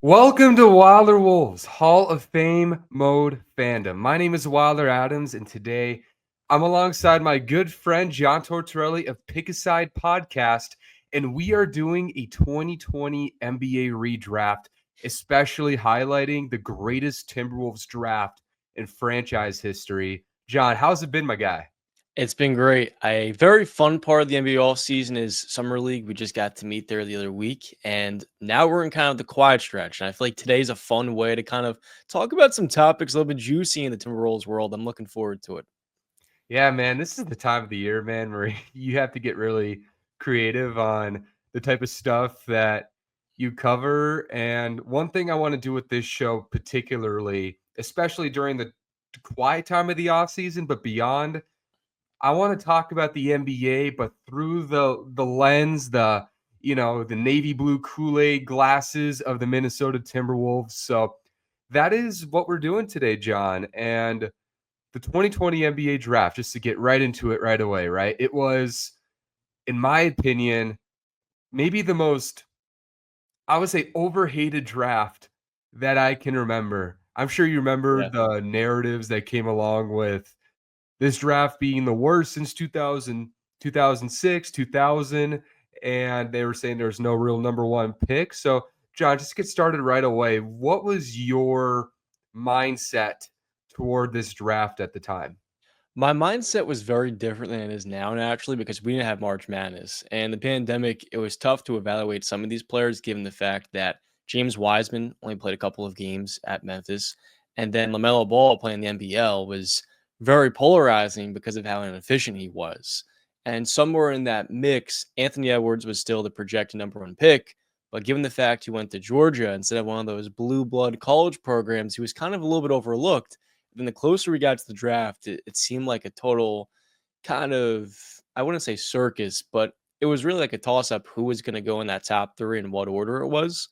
Welcome to Wilder Wolves Hall of Fame Mode Fandom. My name is Wilder Adams, and today I'm alongside my good friend John Tortorelli of Pick Podcast, and we are doing a 2020 NBA Redraft, especially highlighting the greatest Timberwolves draft in franchise history. John, how's it been, my guy? It's been great. A very fun part of the NBA offseason is Summer League. We just got to meet there the other week, and now we're in kind of the quiet stretch. And I feel like today's a fun way to kind of talk about some topics a little bit juicy in the Timberwolves world. I'm looking forward to it. Yeah, man, this is the time of the year, man, where you have to get really creative on the type of stuff that you cover. And one thing I want to do with this show, particularly, especially during the quiet time of the off season, but beyond, I want to talk about the NBA, but through the lens, the navy blue Kool-Aid glasses of the Minnesota Timberwolves. So that is what we're doing today, John. And the 2020 NBA draft, just to get right into it right away, right? It was, in my opinion, maybe the most, I would say, overhated draft that I can remember. I'm sure you remember Yeah. the narratives that came along with this draft being the worst since 2000, 2006, 2000, and they were saying there's no real number one pick. So, John, just get started right away. What was your mindset toward this draft at the time? My mindset was very different than it is now, naturally, because we didn't have March Madness. And the pandemic, it was tough to evaluate some of these players given the fact that James Wiseman only played a couple of games at Memphis. And then LaMelo Ball playing the NBL was very polarizing because of how inefficient he was. And somewhere in that mix, Anthony Edwards was still the projected number one pick. But given the fact he went to Georgia instead of one of those blue blood college programs, he was kind of a little bit overlooked. Then the closer we got to the draft, it seemed like a total kind of, I wouldn't say circus, but it was really like a toss up who was going to go in that top three and what order it was.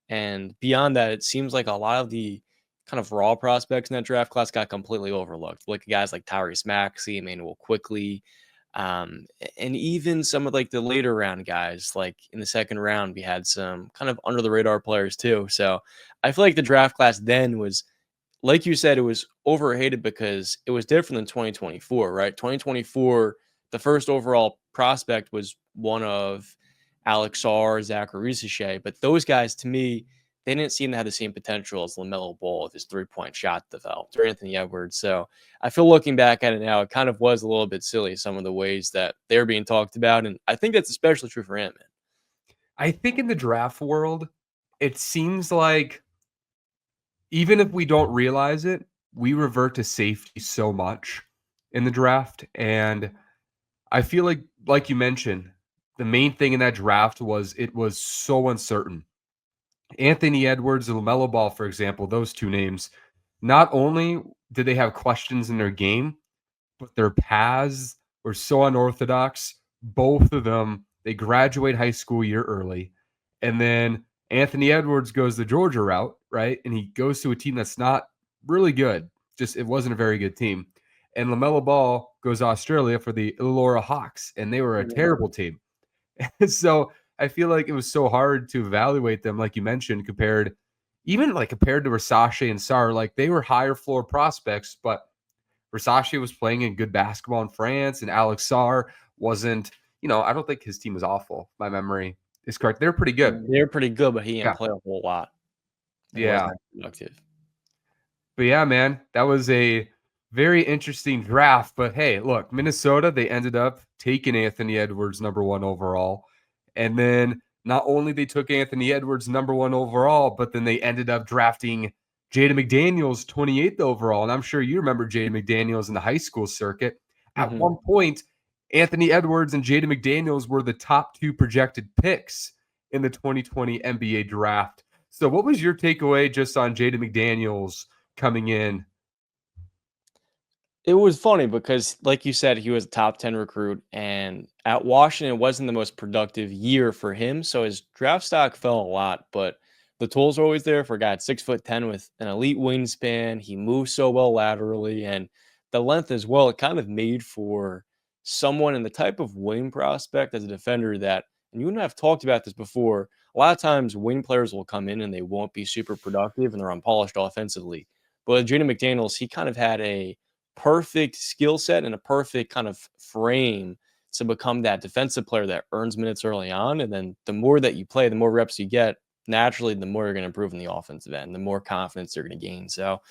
And beyond that, it seems like a lot of the kind of raw prospects in that draft class got completely overlooked. Like guys like Tyrese Maxey, Emmanuel Quickly, and even some of like the later round guys, like in the second round, we had some kind of under the radar players too. So I feel like the draft class then was, like you said, it was overhated because it was different than 2024, right? 2024, the first overall prospect was one of Alex Sarr, Zachary Risache, but those guys, to me, they didn't seem to have the same potential as LaMelo Ball if his three-point shot developed, or Anthony Edwards. So I feel looking back at it now, it kind of was a little bit silly, some of the ways that they're being talked about, and I think that's especially true for Ant-Man. I think in the draft world, it seems like even if we don't realize it, we revert to safety so much in the draft. And I feel like you mentioned, the main thing in that draft was it was so uncertain. Anthony Edwards and LaMelo Ball, for example, those two names, not only did they have questions in their game, but their paths were so unorthodox. Both of them, they graduate high school a year early. And then Anthony Edwards goes the Georgia route, right? And he goes to a team that's not really good. Just it wasn't a very good team. And LaMelo Ball goes to Australia for the Illawarra Hawks, and they were a terrible team. So I feel like it was so hard to evaluate them, like you mentioned, compared to Versace and Sarr. Like they were higher floor prospects, but Versace was playing in good basketball in France, and Alex Sarr wasn't. I don't think his team was awful. My memory is correct. They're pretty good. They're pretty good, but he didn't Yeah, play a whole lot. He yeah. wasn't productive. But yeah, man, that was a very interesting draft. But hey, look, Minnesota, they ended up taking Anthony Edwards number one overall. And then not only they took Anthony Edwards number one overall, but then they ended up drafting Jaden McDaniels 28th overall. And I'm sure you remember Jaden McDaniels in the high school circuit. At Mhm. one point, Anthony Edwards and Jaden McDaniels were the top two projected picks in the 2020 NBA draft. So what was your takeaway just on Jaden McDaniels coming in? It was funny because, like you said, he was a top 10 recruit, and at Washington, it wasn't the most productive year for him. So his draft stock fell a lot, but the tools are always there for a guy at 6'10" with an elite wingspan. He moves so well laterally, and the length as well. It kind of made for someone in the type of wing prospect as a defender that And you and I have talked about this before. A lot of times, wing players will come in and they won't be super productive and they're unpolished offensively. But with Jaden McDaniels, he kind of had a perfect skill set and a perfect kind of frame to become that defensive player that earns minutes early on. And then the more that you play, the more reps you get, naturally, the more you're going to improve in the offensive end, the more confidence you're going to gain. So,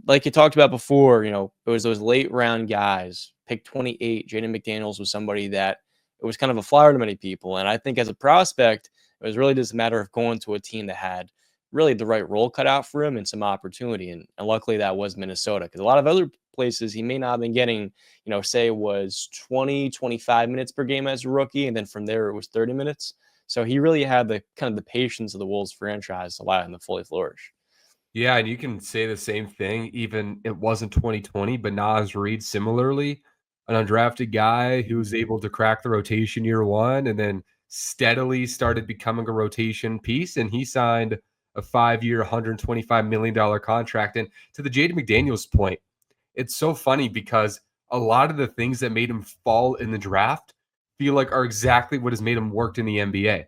like you talked about before, it was those late round guys. Pick 28, Jaden McDaniels was somebody that it was kind of a flyer to many people. And I think as a prospect, it was really just a matter of going to a team that had really the right role cut out for him and some opportunity. And luckily that was Minnesota, because a lot of other places he may not have been getting, say it was 20, 25 minutes per game as a rookie. And then from there it was 30 minutes. So he really had the kind of the patience of the Wolves franchise to allow him to fully flourish. Yeah, and you can say the same thing, even it wasn't 2020, but Nas Reed similarly, an undrafted guy who was able to crack the rotation year one and then steadily started becoming a rotation piece. And he signed a 5-year, $125 million contract. And to the Jaden McDaniels point, it's so funny because a lot of the things that made him fall in the draft feel like are exactly what has made him work in the NBA,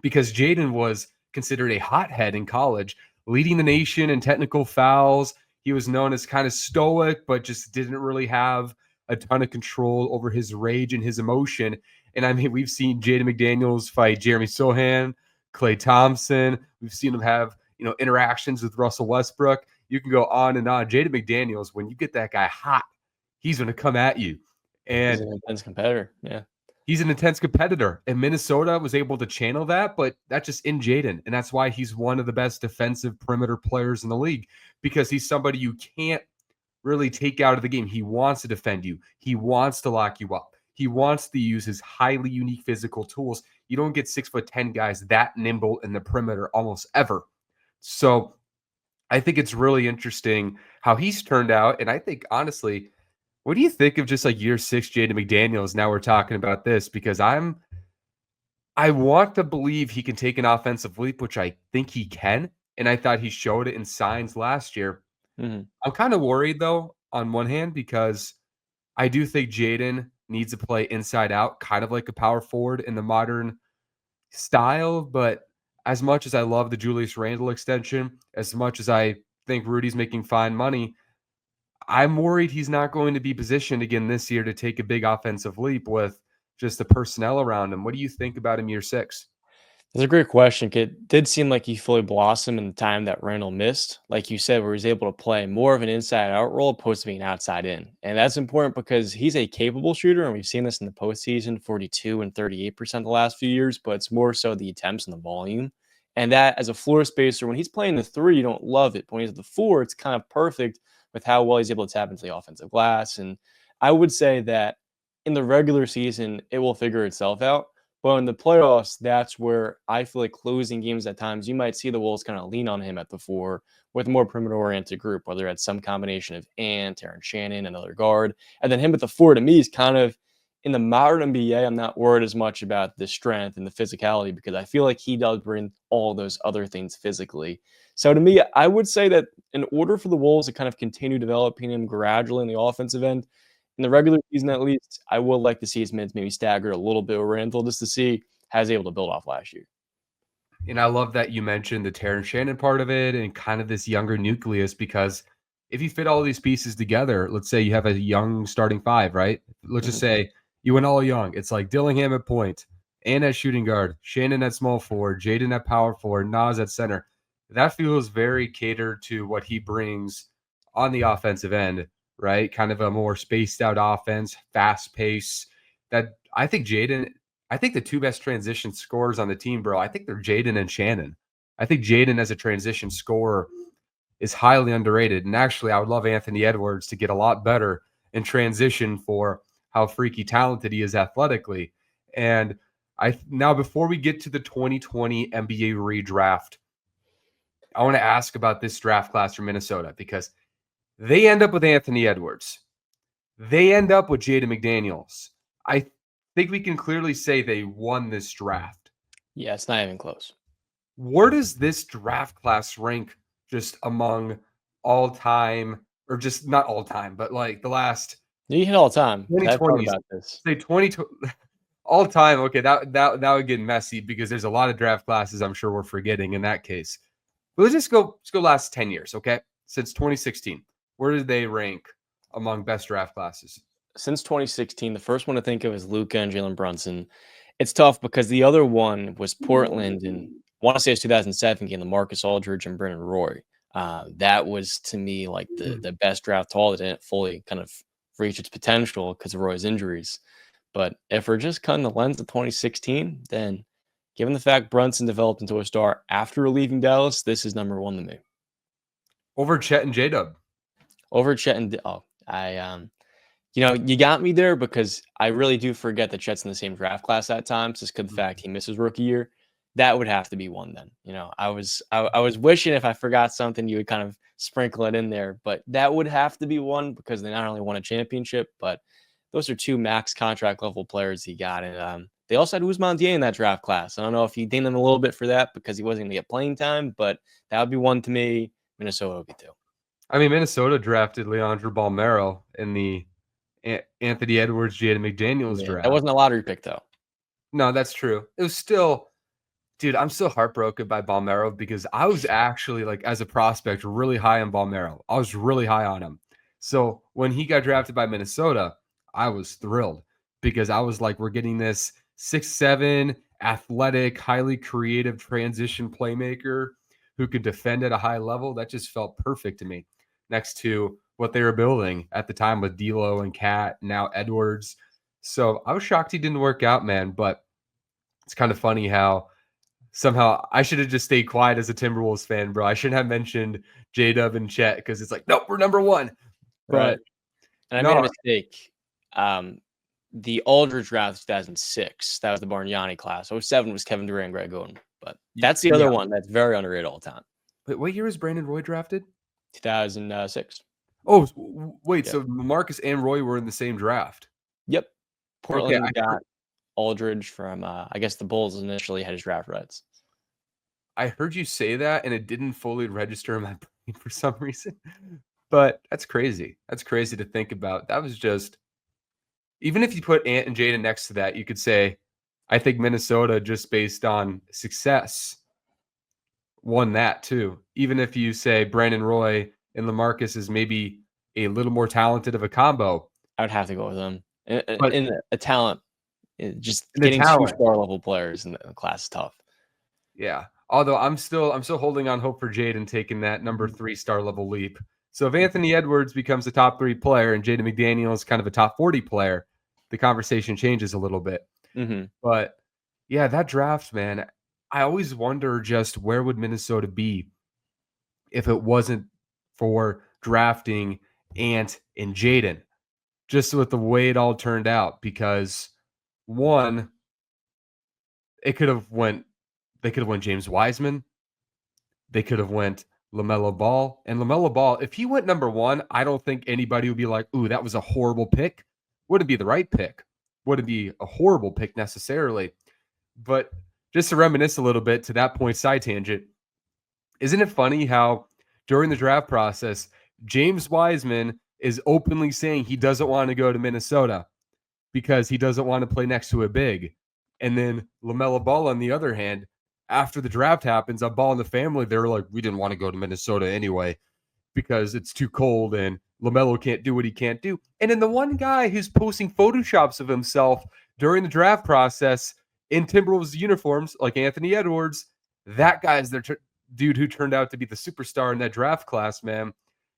because Jaden was considered a hothead in college, leading the nation in technical fouls. He was known as kind of stoic, but just didn't really have a ton of control over his rage and his emotion. And I mean, we've seen Jaden McDaniels fight Jeremy Sohan, Klay Thompson. We've seen him have, interactions with Russell Westbrook. You can go on and on. Jaden McDaniels, when you get that guy hot, he's going to come at you. He's And an intense competitor. Yeah. he's an intense competitor, and Minnesota was able to channel that, but that's just in Jaden. And that's why he's one of the best defensive perimeter players in the league, because he's somebody you can't really take out of the game. He wants to defend you. He wants to lock you up. He wants to use his highly unique physical tools. You don't get 6'10" guys that nimble in the perimeter almost ever. So I think it's really interesting how he's turned out. And I think, honestly, what do you think of just like year 6 Jaden McDaniels? Now we're talking about this because I want to believe he can take an offensive leap, which I think he can. And I thought he showed it in signs last year. Mm-hmm. I'm kind of worried, though, on one hand, because I do think Jaden needs to play inside out, kind of like a power forward in the modern style. But as much as I love the Julius Randle extension, as much as I think Rudy's making fine money, I'm worried he's not going to be positioned again this year to take a big offensive leap with just the personnel around him. What do you think about him year 6? That's a great question. It did seem like he fully blossomed in the time that Randall missed, like you said, where he's able to play more of an inside out role opposed to being outside in. And that's important because he's a capable shooter, and we've seen this in the postseason, 42 and 38% the last few years, but it's more so the attempts and the volume. And that as a floor spacer, when he's playing the three, you don't love it. But when he's at the four, it's kind of perfect with how well he's able to tap into the offensive glass. And I would say that in the regular season, it will figure itself out. But in the playoffs, that's where I feel like closing games at times, you might see the Wolves kind of lean on him at the four with a more perimeter-oriented group, whether it's some combination of Terrence Shannon, another guard. And then him at the four, to me, is kind of in the modern NBA, I'm not worried as much about the strength and the physicality because I feel like he does bring all those other things physically. So to me, I would say that in order for the Wolves to kind of continue developing him gradually in the offensive end, in the regular season, at least, I would like to see his minutes maybe staggered a little bit with Randall just to see how he's able to build off last year. And I love that you mentioned the Terrence Shannon part of it and kind of this younger nucleus, because if you fit all these pieces together, let's say you have a young starting five, right? Let's just Mhm. say you went all young. It's like Dillingham at point and at shooting guard, Shannon at small forward, Jaden at power forward, Nas at center. That feels very catered to what he brings on the offensive end, right? Kind of a more spaced out offense, fast pace. That I think the two best transition scorers on the team, bro, I think they're Jaden and Shannon. I think Jaden as a transition scorer is highly underrated. And actually, I would love Anthony Edwards to get a lot better in transition for how freaky talented he is athletically. And now before we get to the 2020 NBA redraft, I want to ask about this draft class for Minnesota, because they end up with Anthony Edwards. They end up with Jaden McDaniels. I think we can clearly say they won this draft. Yeah, it's not even close. Where does this draft class rank just among all time, or just not all time, but like the last You hit all the time. I've thought 2020s, about this. say 20, All time. Okay, that would get messy because there's a lot of draft classes I'm sure we're forgetting in that case. But let's go last 10 years, okay? Since 2016. Where did they rank among best draft classes? Since 2016, the first one to think of is Luka and Jalen Brunson. It's tough because the other one was Portland, and I want to say it's 2007 game, the Marcus Aldridge and Brennan Roy. That was to me like the best draft haul that didn't fully kind of reach its potential because of Roy's injuries. But if we're just cutting the lens of 2016, then given the fact Brunson developed into a star after leaving Dallas, this is number one to me. Over Chet and J-Dub. Over Chet and you got me there because I really do forget that Chet's in the same draft class at times, just because the fact he missed his rookie year. That would have to be one then. I was wishing if I forgot something, you would kind of sprinkle it in there, but that would have to be one because they not only won a championship, but those are two max contract level players he got. And they also had Ousmane Dieng in that draft class. I don't know if you dinged him a little bit for that because he wasn't going to get playing time, but that would be one to me. Minnesota would be two. I mean, Minnesota drafted Leandro Balmero in the Anthony Edwards, Jaden McDaniels draft. That wasn't a lottery pick, though. No, that's true. It was still, dude, I'm still heartbroken by Balmero because I was actually, like, as a prospect, really high on Balmero. I was really high on him. So when he got drafted by Minnesota, I was thrilled because I was like, we're getting this 6'7", athletic, highly creative transition playmaker who could defend at a high level. That just felt perfect to me next to what they were building at the time with D'Lo and Cat, now Edwards. So I was shocked he didn't work out, man. But it's kind of funny how somehow I should have just stayed quiet as a Timberwolves fan, bro. I shouldn't have mentioned J-Dub and Chet because it's like, nope, we're number one. Right. And I made a mistake. The Aldridge draft 2006, that was the Bargnani class. 07 was Kevin Durant, Greg Oden. But that's the other one that's very underrated all the time. Wait, what year was Brandon Roy drafted? 2006. Oh, wait. Yep. So Marcus and Roy were in the same draft. Yep. Portland got Aldridge from, I guess the Bulls initially had his draft rights. I heard you say that, and it didn't fully register in my brain for some reason. But that's crazy. That's crazy to think about. That was just, even if you put Ant and Jaden next to that, you could say, I think Minnesota, just based on success, won that too. Even if you say Brandon Roy and LaMarcus is maybe a little more talented of a combo, I would have to go with them. In a talent, just getting 2 star level players in the class is tough. Yeah. Although I'm still holding on hope for Jaden taking that number 3 star level leap. So if Anthony Edwards becomes a top 3 player and Jaden McDaniels kind of a top 40 player, the conversation changes a little bit. Mm-hmm. But yeah, that draft, man, I always wonder just where would Minnesota be if it wasn't for drafting Ant and Jaden, just with the way it all turned out. Because one, they could have went James Wiseman. They could have went LaMelo Ball. And LaMelo Ball, if he went number 1, I don't think anybody would be like, ooh, that was a horrible pick. Wouldn't be the right pick. Wouldn't be a horrible pick necessarily. But just to reminisce a little bit to that point, side tangent, isn't it funny how during the draft process, James Wiseman is openly saying he doesn't want to go to Minnesota because he doesn't want to play next to a big. And then LaMelo Ball, on the other hand, after the draft happens, on Ball in the Family, they were like, we didn't want to go to Minnesota anyway because it's too cold and LaMelo can't do what he can't do. And then the one guy who's posting Photoshops of himself during the draft process in Timberwolves uniforms, like Anthony Edwards, that guy's their dude who turned out to be the superstar in that draft class, man.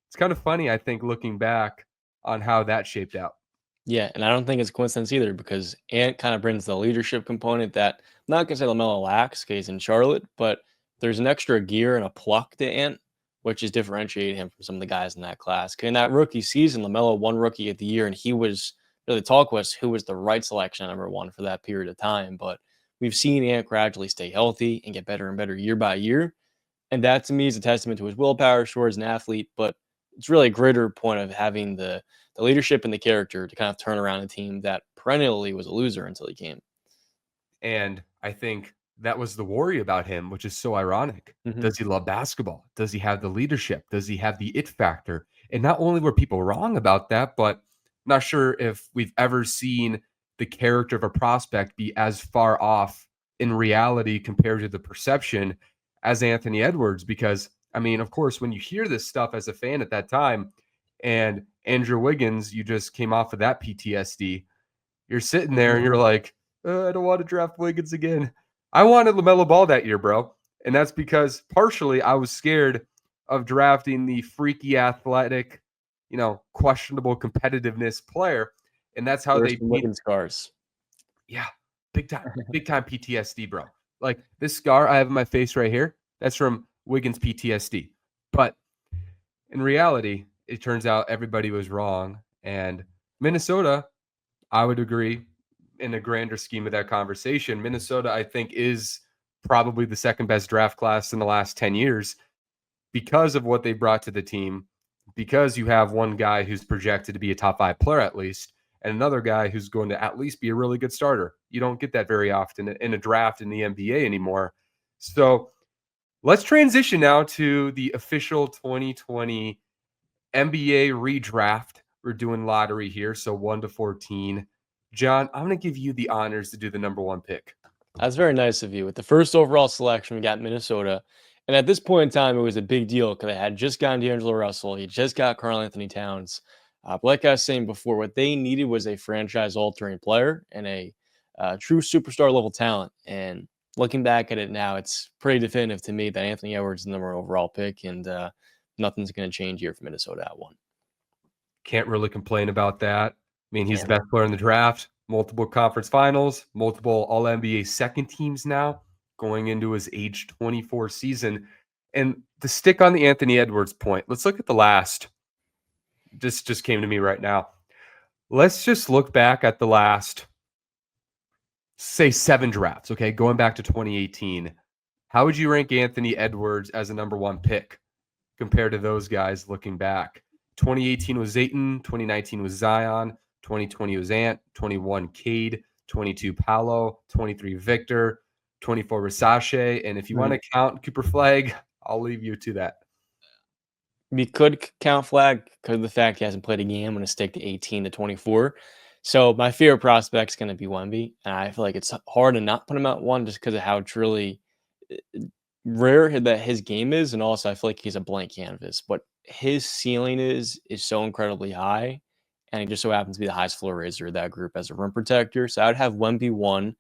It's kind of funny, I think, looking back on how that shaped out. Yeah, and I don't think it's a coincidence either because Ant kind of brings the leadership component that I'm not going to say LaMelo lacks because he's in Charlotte, but there's an extra gear and a pluck to Ant, which is differentiating him from some of the guys in that class. In that rookie season, LaMelo won Rookie of the Year, and he was really, the talk was who was the right selection number 1 for that period of time. But we've seen Ant gradually stay healthy and get better and better year by year. And that to me is a testament to his willpower, sure, as an athlete, but it's really a greater point of having the leadership and the character to kind of turn around a team that perennially was a loser until he came. And I think that was the worry about him, which is so ironic. Mm-hmm. Does he love basketball? Does he have the leadership? Does he have the it factor? And not only were people wrong about that, but I'm not sure if we've ever seen the character of a prospect be as far off in reality compared to the perception as Anthony Edwards? Because, I mean, of course, when you hear this stuff as a fan at that time, and Andrew Wiggins, you just came off of that PTSD, you're sitting there and you're like, I don't want to draft Wiggins again. I wanted LaMelo Ball that year, bro. And that's because partially I was scared of drafting the freaky athletic, questionable competitiveness player. And that's how There's they some beat. Wiggins scars. Yeah, big time PTSD, bro. Like this scar I have in my face right here, that's from Wiggins PTSD. But in reality, it turns out everybody was wrong. And Minnesota, I would agree, in a grander scheme of that conversation, Minnesota, I think, is probably the second best draft class in the last 10 years because of what they brought to the team, because you have one guy who's projected to be a top 5 player at least, and another guy who's going to at least be a really good starter. You don't get that very often in a draft in the NBA anymore. So let's transition now to the official 2020 NBA Redraft. We're doing lottery here, so 1 to 14. John, I'm going to give you the honors to do the number 1 pick. That's very nice of you. With the first overall selection, we got Minnesota. And at this point in time, it was a big deal because they had just gotten D'Angelo Russell. He just got Karl-Anthony Towns. But like I was saying before, what they needed was a franchise-altering player and a true superstar-level talent. And looking back at it now, it's pretty definitive to me that Anthony Edwards is the number 1 overall pick, and nothing's going to change here for Minnesota at 1. Can't really complain about that. I mean, he's the best player in the draft, multiple conference finals, multiple All-NBA second teams now, going into his age 24 season. And to stick on the Anthony Edwards point, let's look at the last. This just came to me right now. Let's just look back at the last, say, 7 drafts, okay, going back to 2018. How would you rank Anthony Edwards as a number 1 pick compared to those guys looking back? 2018 was Zayton, 2019 was Zion, 2020 was Ant, 21 Cade, 22 Paolo, 23 Victor, 24 Versace, and if you want to count Cooper Flag, I'll leave you to that. We could count Flag because of the fact he hasn't played a game. I'm going to stick to 18 to 24. So my favorite prospect is going to be Wemby, and I feel like it's hard to not put him at 1 just because of how truly rare that his game is, and also I feel like he's a blank canvas. But his ceiling is so incredibly high, and he just so happens to be the highest floor raiser of that group as a rim protector. So I would have Wemby 1.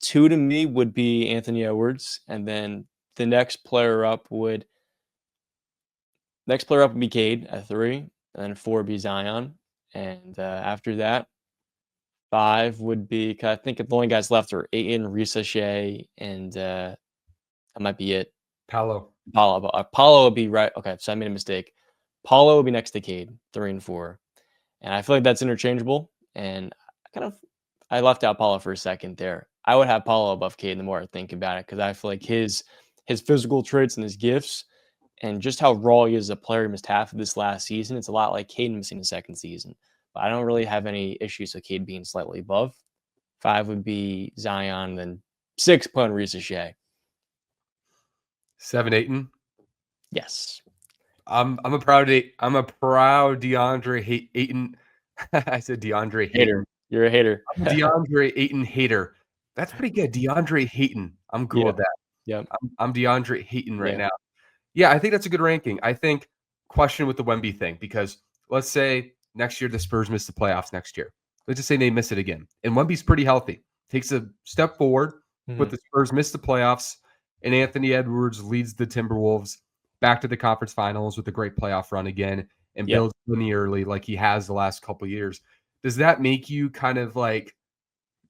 2 to me would be Anthony Edwards, and then the next player up would be Cade at 3, and then 4 would be Zion, and after that, 5 would be. I think the only guys left are Ayton, Risa Shea, and that might be it. Paolo would be right. Okay, so I made a mistake. Paolo would be next to Cade, 3 and 4. And I feel like that's interchangeable. And I left out Paolo for a second there. I would have Paolo above Cade the more I think about it, because I feel like his physical traits and his gifts and just how raw he is as a player, he missed half of this last season. It's a lot like Cade missing the second season. But I don't really have any issues with Cade being slightly above. 5 would be Zion, then 6 put Risa Shea. 7 Ayton. Yes. I'm a proud DeAndre Ayton. I said DeAndre hater. You're a hater. I'm a DeAndre Ayton hater. That's pretty good. DeAndre Ayton. I'm cool with that. Yeah. I'm DeAndre Ayton right now. Yeah, I think that's a good ranking. I think question with the Wemby thing, because let's say next year the Spurs miss the playoffs next year. Let's just say they miss it again. And Wemby's pretty healthy. Takes a step forward, but the Spurs miss the playoffs, and Anthony Edwards leads the Timberwolves back to the conference finals with a great playoff run again and builds linearly like he has the last couple of years. Does that make you kind of like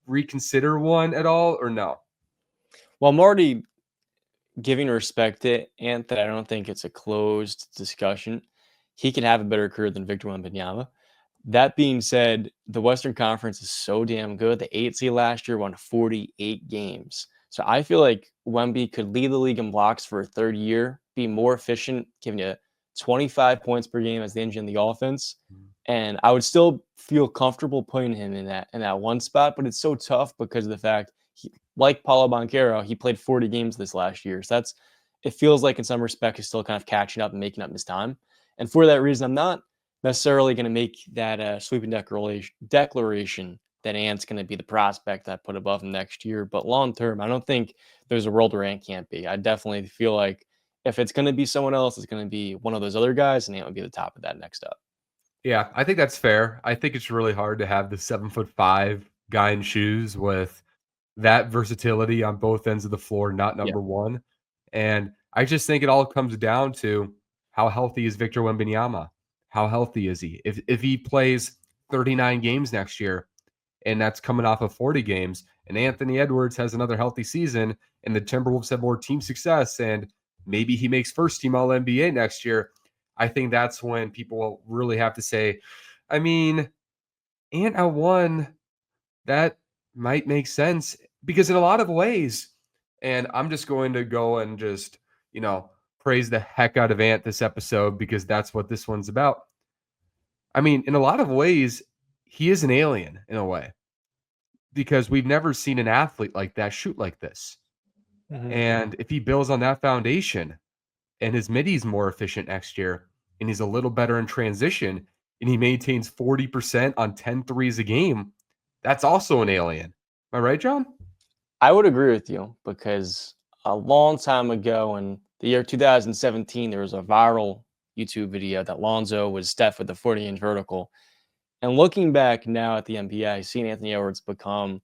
reconsider one at all, or no? Well, I'm already giving respect to Ant that I don't think it's a closed discussion. He can have a better career than Victor Wembanyama. That being said, the Western Conference is so damn good. The 8th seed last year won 48 games. So I feel like Wemby could lead the league in blocks for a third year, be more efficient, giving you 25 points per game as the engine of the offense. And I would still feel comfortable putting him in that one spot, but it's so tough because of the fact, like Paulo Banchero, he played 40 games this last year. So it feels like in some respect he's still kind of catching up and making up his time. And for that reason, I'm not necessarily going to make that sweeping declaration that Ant's going to be the prospect I put above him next year. But long term, I don't think there's a world where Ant can't be. I definitely feel like if it's going to be someone else, it's going to be one of those other guys, and Ant would be the top of that next up. Yeah, I think that's fair. I think it's really hard to have the 7'5" guy in shoes with that versatility on both ends of the floor, not Yeah. number one. And I just think it all comes down to how healthy is Victor Wembanyama? How healthy is he? If he plays 39 games next year, and that's coming off of 40 games, and Anthony Edwards has another healthy season, and the Timberwolves have more team success, and maybe he makes first team All NBA next year, I think that's when people will really have to say, I mean, Ant at one, that might make sense because in a lot of ways, and I'm just going to go and just, praise the heck out of Ant this episode because that's what this one's about. I mean, in a lot of ways, he is an alien in a way because we've never seen an athlete like that shoot like this. Mhm. And if he builds on that foundation and his midi's more efficient next year and he's a little better in transition and he maintains 40% on 10 threes a game, that's also an alien. Am I right, John? I would agree with you because a long time ago in the year 2017, there was a viral YouTube video that Lonzo was Steph with the 40-inch vertical. And looking back now at the NBA, I've seen Anthony Edwards become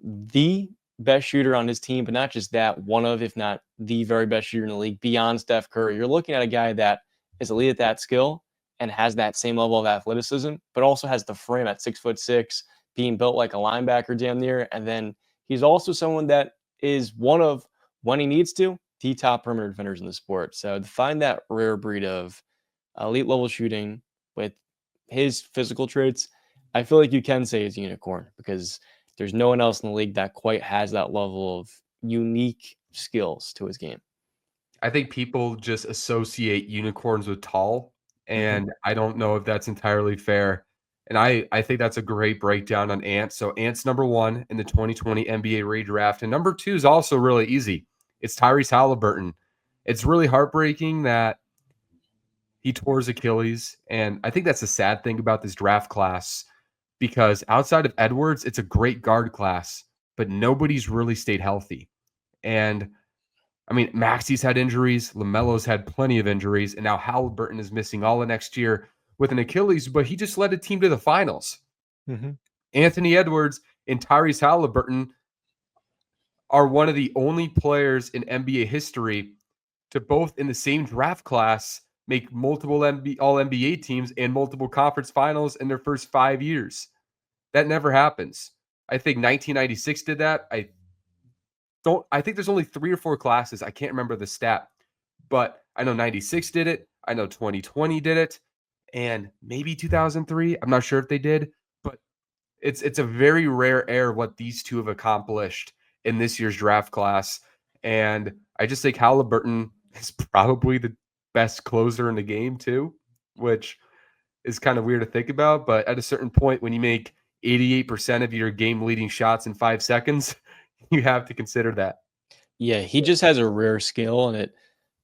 the best shooter on his team, but not just that, one of, if not the very best shooter in the league beyond Steph Curry. You're looking at a guy that is elite at that skill and has that same level of athleticism, but also has the frame at 6'6", being built like a linebacker damn near. And then he's also someone that is one of, when he needs to, the top perimeter defenders in the sport. So to find that rare breed of elite level shooting with his physical traits, I feel like you can say he's a unicorn because there's no one else in the league that quite has that level of unique skills to his game. I think people just associate unicorns with tall, Mhm. and I don't know if that's entirely fair. And I think that's a great breakdown on Ant. So Ant's number one in the 2020 NBA Redraft, and number two is also really easy. It's Tyrese Halliburton. It's really heartbreaking that he tore his Achilles, and I think that's the sad thing about this draft class because outside of Edwards, it's a great guard class, but nobody's really stayed healthy. And I mean, Maxi's had injuries, LaMelo's had plenty of injuries, and now Halliburton is missing all of next year with an Achilles, but he just led a team to the finals. Mhm. Anthony Edwards and Tyrese Halliburton are one of the only players in NBA history to both in the same draft class make multiple all NBA teams and multiple conference finals in their first 5 years. That never happens. I think 1996 did that. I think there's only 3 or 4 classes. I can't remember the stat, but I know 96 did it. I know 2020 did it, and maybe 2003. I'm not sure if they did, but it's a very rare air what these two have accomplished in this year's draft class. And I just think Halliburton is probably the best closer in the game too, which is kind of weird to think about. But at a certain point, when you make 88% of your game leading shots in 5 seconds, you have to consider that. Yeah, he just has a rare skill, and it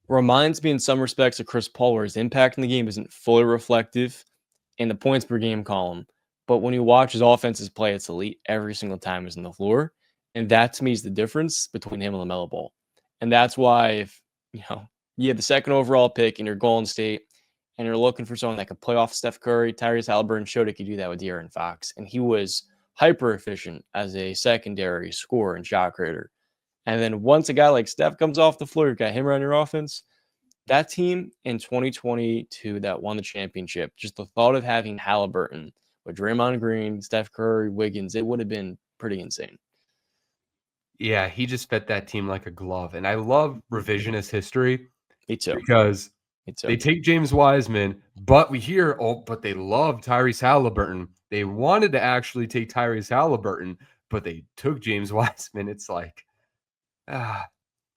reminds me in some respects of Chris Paul, where his impact in the game isn't fully reflective in the points per game column. But when you watch his offenses play, it's elite every single time he's on the floor. And that to me is the difference between him and LaMelo Ball. And that's why if you have the second overall pick in your Golden State and you're looking for someone that could play off Steph Curry, Tyrese Halliburton showed he could do that with De'Aaron Fox. And he was hyper efficient as a secondary scorer and shot creator. And then once a guy like Steph comes off the floor, you've got him around your offense. That team in 2022 that won the championship, just the thought of having Halliburton with Draymond Green, Steph Curry, Wiggins, it would have been pretty insane. Yeah, he just fit that team like a glove. And I love revisionist history Me too. because Me too. they take James Wiseman, but we hear, oh, but they love Tyrese Halliburton. They wanted to actually take Tyrese Halliburton, but they took James Wiseman. It's like,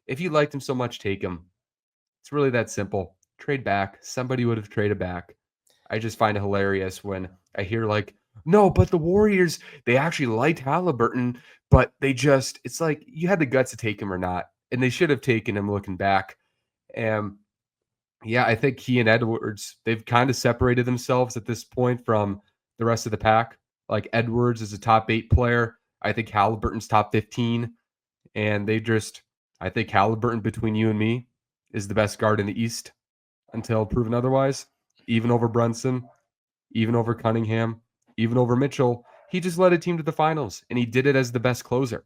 if you liked him so much, take him. It's really that simple. Trade back. Somebody would have traded back. I just find it hilarious when I hear like, no, but the Warriors, they actually liked Halliburton, but it's like you had the guts to take him or not. And they should have taken him looking back. And yeah, I think he and Edwards, they've kind of separated themselves at this point from the rest of the pack. Like Edwards is a top 8 player. I think Halliburton's top 15. And I think Halliburton, between you and me, is the best guard in the East until proven otherwise. Even over Brunson, even over Cunningham, even over Mitchell. He just led a team to the finals, and he did it as the best closer.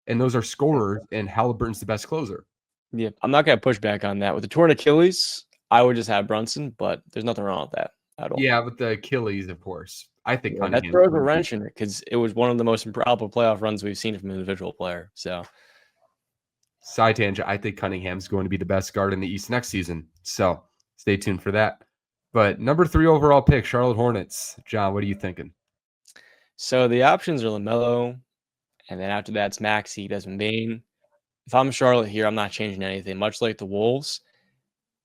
And those are scorers, and Halliburton's the best closer. Yeah, I'm not gonna push back on that. With the torn Achilles, I would just have Brunson, but there's nothing wrong with that at all. Yeah, with the Achilles, of course. I think Yeah, that Cunningham's throws a going to be. wrench in it because it was one of the most improbable playoff runs we've seen from an individual player. So Side tangent, I think Cunningham's going to be the best guard in the East next season. So stay tuned for that. But number 3 overall pick, Charlotte Hornets. John, what are you thinking? So the options are LaMelo, and then after that, it's Maxey, Desmond Bane. If I'm Charlotte here, I'm not changing anything. Much like the Wolves,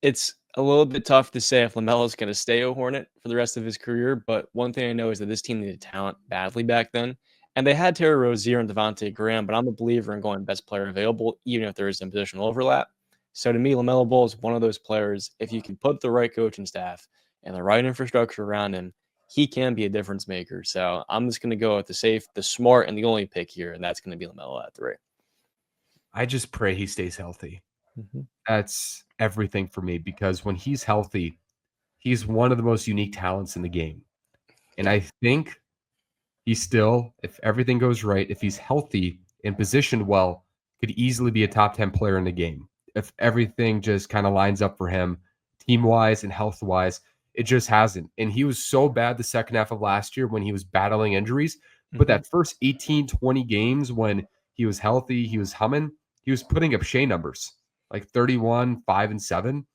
it's a little bit tough to say if LaMelo's going to stay a Hornet for the rest of his career. But one thing I know is that this team needed talent badly back then. And they had Terry Rozier and Devontae Graham, but I'm a believer in going best player available, even if there is some positional overlap. So to me, LaMelo Ball is one of those players. If you can put the right coaching staff and the right infrastructure around him, he can be a difference maker. So I'm just going to go with the safe, the smart, and the only pick here, and that's going to be LaMelo at 3. I just pray he stays healthy. Mm-hmm. That's everything for me because when he's healthy, he's one of the most unique talents in the game. And I think he still, if everything goes right, if he's healthy and positioned well, could easily be a top 10 player in the game. If everything just kind of lines up for him, team wise and health wise, it just hasn't. And he was so bad the second half of last year when he was battling injuries. But Mm-hmm. that first 18, 20 games when he was healthy, he was humming, he was putting up Shea numbers like 31, 5, and 7,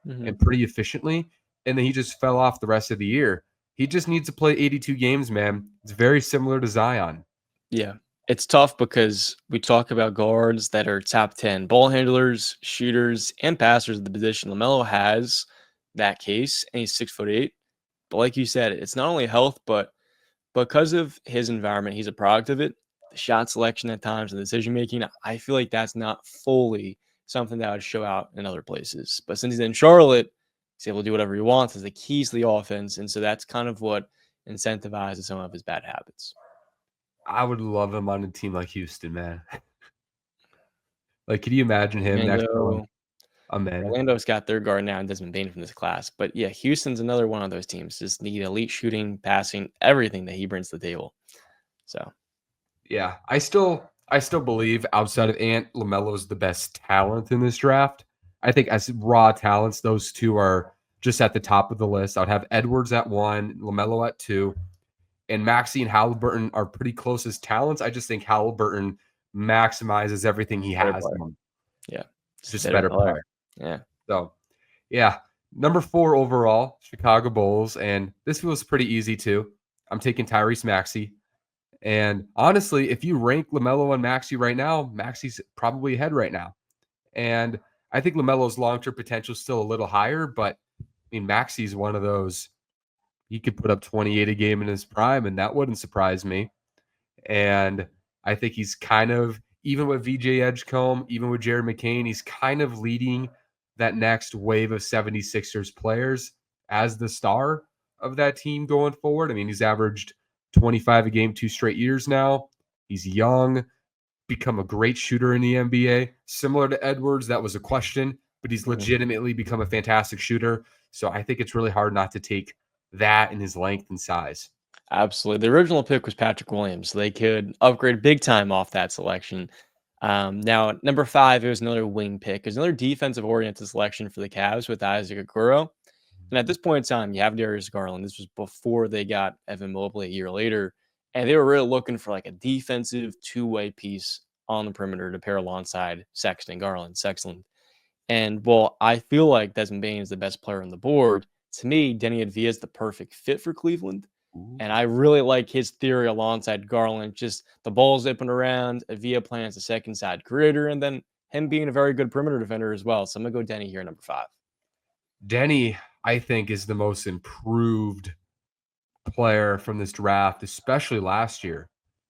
Mm-hmm. and pretty efficiently. And then he just fell off the rest of the year. He just needs to play 82 games, man. It's very similar to Zion. Yeah. It's tough because we talk about guards that are top 10 ball handlers, shooters, and passers of the position. LaMelo has that case, and he's 6'8". But like you said, it's not only health, but because of his environment, he's a product of it. The shot selection at times and decision making, I feel like that's not fully something that would show out in other places. But since he's in Charlotte, he's able to do whatever he wants as the keys to the offense. And so that's kind of what incentivizes some of his bad habits. I would love him on a team like Houston, man. Like, could you imagine him next to Orlando, Amen? Orlando's got their guard now and Desmond Bane from this class. But yeah, Houston's another one of those teams. Just need elite shooting, passing, everything that he brings to the table. So Yeah, I still believe outside of Ant, LaMelo is the best talent in this draft. I think as raw talents, those two are just at the top of the list. I'd have Edwards at 1, LaMelo at 2, and Maxey and Halliburton are pretty close as talents. I just think Halliburton maximizes everything he better has. player. Yeah. Just a better player. Yeah. So, yeah, number 4 overall, Chicago Bulls, and this feels pretty easy too. I'm taking Tyrese Maxey. And honestly, if you rank LaMelo and Maxey right now, Maxey's probably ahead right now. And I think LaMelo's long-term potential is still a little higher, but I mean, Maxey's one of those. He could put up 28 a game in his prime, and that wouldn't surprise me. And I think he's kind of, even with VJ Edgecombe, even with Jared McCain, he's kind of leading that next wave of 76ers players as the star of that team going forward. I mean, he's averaged 25 a game 2 straight years now. He's young, become a great shooter in the NBA. Similar to Edwards, that was a question, but he's Mhm. legitimately become a fantastic shooter. So I think it's really hard not to take that in his length and size. Absolutely. The original pick was Patrick Williams. They could upgrade big time off that selection. Now, at number 5, it was another wing pick. It was another defensive oriented selection for the Cavs with Isaac Okoro. And at this point in time, you have Darius Garland. This was before they got Evan Mobley a year later. And they were really looking for like a defensive two-way piece on the perimeter to pair alongside Sexton and Garland. Sexton. And well, I feel like Desmond Bane is the best player on the board. To me, Denny Advia is the perfect fit for Cleveland. Ooh. And I really like his theory alongside Garland. Just the ball zipping around, Avia playing as a second side creator, and then him being a very good perimeter defender as well. So I'm going to go Denny here, number 5. Denny, I think, is the most improved player from this draft, especially last year.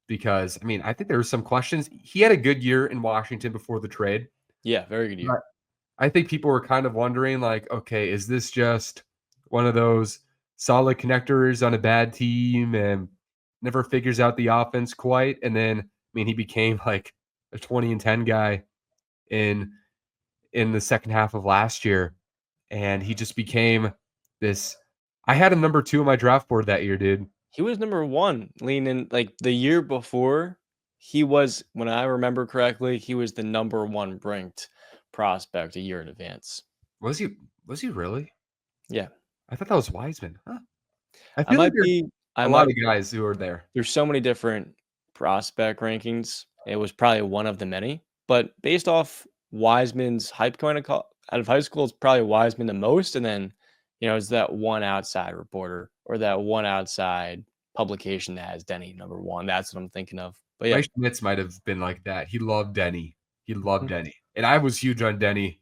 Because, I mean, I think there were some questions. He had a good year in Washington before the trade. Yeah, very good year. But I think people were kind of wondering, like, okay, is this just one of those solid connectors on a bad team? And never figures out the offense quite. And then, I mean, he became like a 20-10 guy in the second half of last year. And he just became this. I had him number 2 on my draft board that year, dude. He was number 1 leaning like the year before. He was, when I remember correctly, he was the number 1 ranked prospect a year in advance. Was he really? Yeah. I thought that was Wiseman. Huh. I I feel like might there's be I a lot might of guys who are there. There's so many different prospect rankings. It was probably one of the many, but based off Wiseman's hype going out of high school, it's probably Wiseman the most, and then is that one outside reporter or that one outside publication that has Denny number 1. That's what I'm thinking of. But yeah, Mike Schmitz might have been like that. He loved Denny. He loved Mhm. Denny. And I was huge on Denny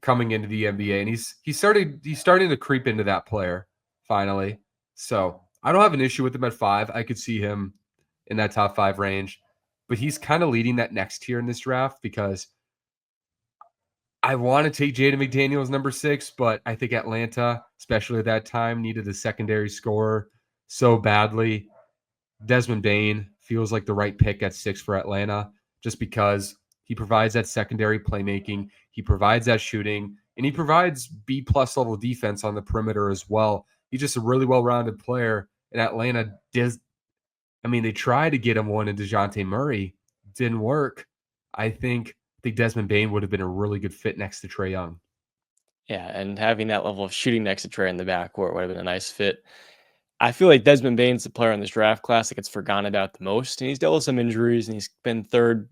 coming into the NBA, and he's starting to creep into that player finally. So I don't have an issue with him at 5. I could see him in that top 5 range, but he's kind of leading that next tier in this draft because I want to take Jaden McDaniels number 6, but I think Atlanta, especially at that time, needed a secondary scorer so badly. Desmond Bane feels like the right pick at 6 for Atlanta just because he provides that secondary playmaking, he provides that shooting, and he provides B-plus level defense on the perimeter as well. He's just a really well-rounded player, and Atlanta they tried to get him one in DeJounte Murray. Didn't work. I think Desmond Bane would have been a really good fit next to Trae Young. Yeah, and having that level of shooting next to Trey in the backcourt would have been a nice fit. I feel like Desmond Bane's the player in this draft class that gets forgotten about the most, and he's dealt with some injuries, and he's been third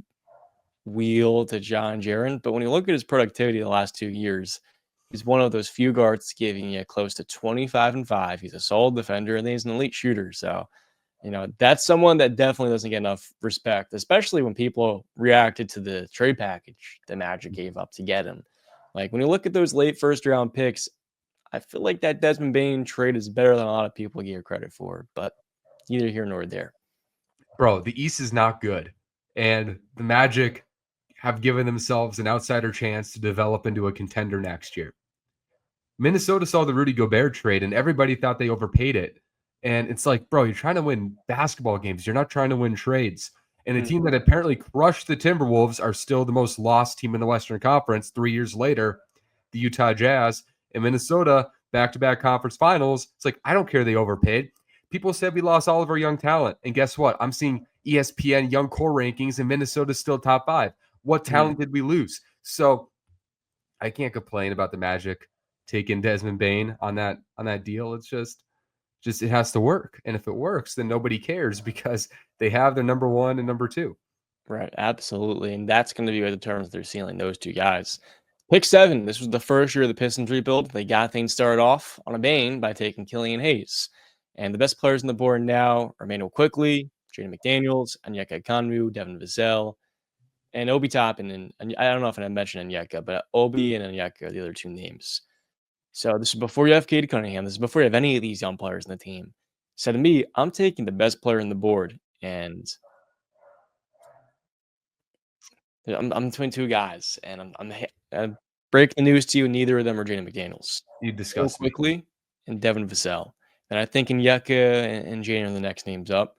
wheel to John Jaren. But when you look at his productivity the last 2 years, he's one of those few guards giving you close to 25 and 5. He's a solid defender, and he's an elite shooter. So, that's someone that definitely doesn't get enough respect, especially when people reacted to the trade package the Magic gave up to get him. Like when you look at those late first round picks, I feel like that Desmond Bane trade is better than a lot of people give credit for, but neither here nor there. Bro, the East is not good. And the Magic have given themselves an outsider chance to develop into a contender next year. Minnesota saw the Rudy Gobert trade and everybody thought they overpaid it. And it's like, bro, you're trying to win basketball games. You're not trying to win trades. And a team that apparently crushed the Timberwolves are still the most lost team in the Western Conference 3 years later, the Utah Jazz. And Minnesota, back-to-back conference finals. It's like, I don't care they overpaid. People said we lost all of our young talent. And guess what? I'm seeing ESPN young core rankings and Minnesota's still top 5. What talent did we lose? So I can't complain about the Magic taking Desmond Bane on that deal. It's just it has to work. And if it works, then nobody cares because they have their number 1 and number 2. Right, absolutely. And that's going to be what determines their ceiling, those two guys. Pick 7. This was the first year of the Pistons rebuild. They got things started off on a bang by taking Killian Hayes. And the best players on the board now are Emmanuel Quickly, Jaden McDaniels, Onyeka Okongwu, Devin Vassell, and Obi Toppin. And I don't know if I mentioned Onyeka, but Obi and Onyeka are the other 2 names. So this is before you have Cade Cunningham. This is before you have any of these young players in the team. So to me, I'm taking the best player in the board, and I'm between 2 guys, and I'm breaking the news to you. Neither of them are Jaden McDaniels. You Real disgust me. quickly, and Devin Vassell. And I think Onyeka and Jaden are the next names up.